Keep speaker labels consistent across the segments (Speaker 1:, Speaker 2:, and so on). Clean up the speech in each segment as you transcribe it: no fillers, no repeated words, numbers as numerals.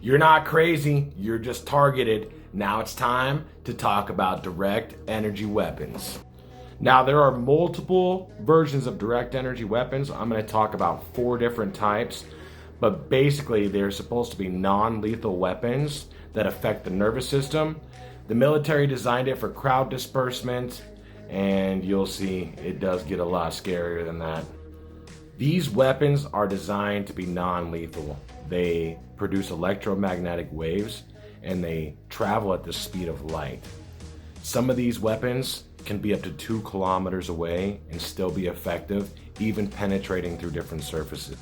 Speaker 1: You're not crazy, you're just targeted. Now it's time to talk about direct energy weapons. Now there are multiple versions of direct energy weapons. I'm going to talk about 4 different types, but basically they're supposed to be non-lethal weapons that affect the nervous system. The military designed it for crowd disbursement, and you'll see it does get a lot scarier than that. These weapons are designed to be non-lethal. They produce electromagnetic waves and they travel at the speed of light. Some of these weapons can be up to 2 kilometers away and still be effective, even penetrating through different surfaces.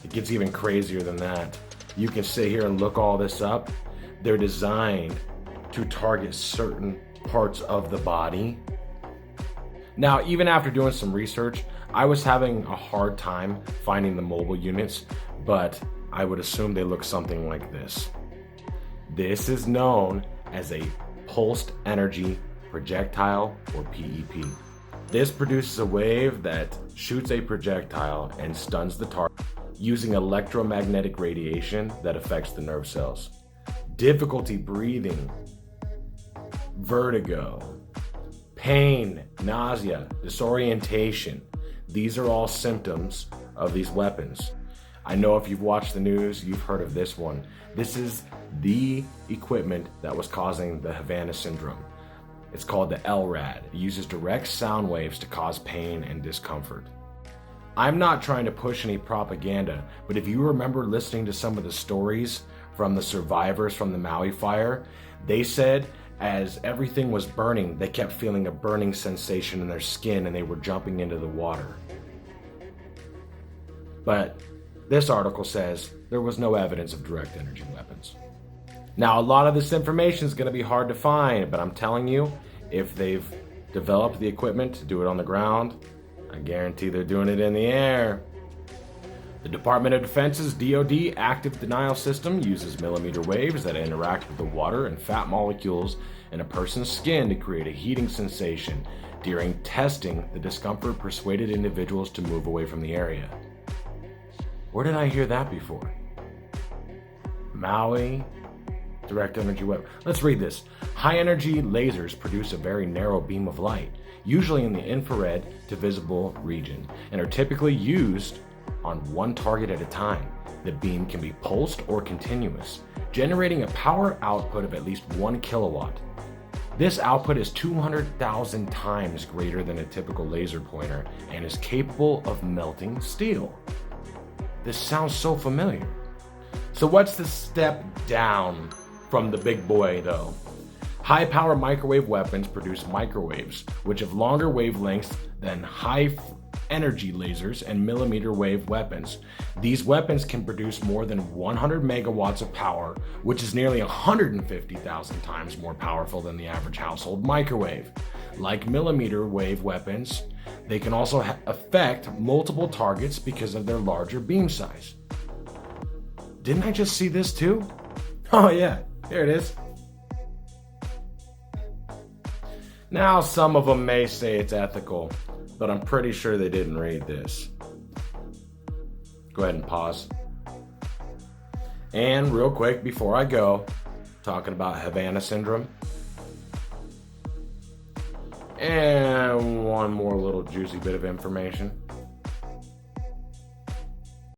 Speaker 1: It gets even crazier than that. You can sit here and look all this up. They're designed to target certain parts of the body. Now, even after doing some research, I was having a hard time finding the mobile units, but I would assume they look something like this. This is known as a pulsed energy projectile, or PEP. This produces a wave that shoots a projectile and stuns the target using electromagnetic radiation that affects the nerve cells. Difficulty breathing, vertigo, pain, nausea, disorientation. These are all symptoms of these weapons. I know if you've watched the news, you've heard of this one. This is the equipment that was causing the Havana syndrome. It's called the LRAD. It uses direct sound waves to cause pain and discomfort. I'm not trying to push any propaganda, but if you remember listening to some of the stories from the survivors from the Maui fire, they said as everything was burning, they kept feeling a burning sensation in their skin and they were jumping into the water. But this article says there was no evidence of direct energy weapons. Now, a lot of this information is going to be hard to find, but I'm telling you, if they've developed the equipment to do it on the ground, I guarantee they're doing it in the air. The Department of Defense's DoD active denial system uses millimeter waves that interact with the water and fat molecules in a person's skin to create a heating sensation. During testing, the discomfort persuaded individuals to move away from the area. Where did I hear that before? Maui, direct energy weapon. Let's read this. High energy lasers produce a very narrow beam of light, usually in the infrared to visible region, and are typically used on one target at a time. The beam can be pulsed or continuous, generating a power output of at least 1 kilowatt. This output is 200,000 times greater than a typical laser pointer and is capable of melting steel. This sounds so familiar. So what's the step down from the big boy though? High power microwave weapons produce microwaves, which have longer wavelengths than high energy lasers and millimeter wave weapons. These weapons can produce more than 100 megawatts of power, which is nearly 150,000 times more powerful than the average household microwave. Like millimeter wave weapons, they can also affect multiple targets because of their larger beam size. Didn't I just see this too? Oh yeah, here it is. Now, some of them may say it's ethical, but I'm pretty sure they didn't read this. Go ahead and pause. And real quick before I go, talking about Havana syndrome. And one more little juicy bit of information.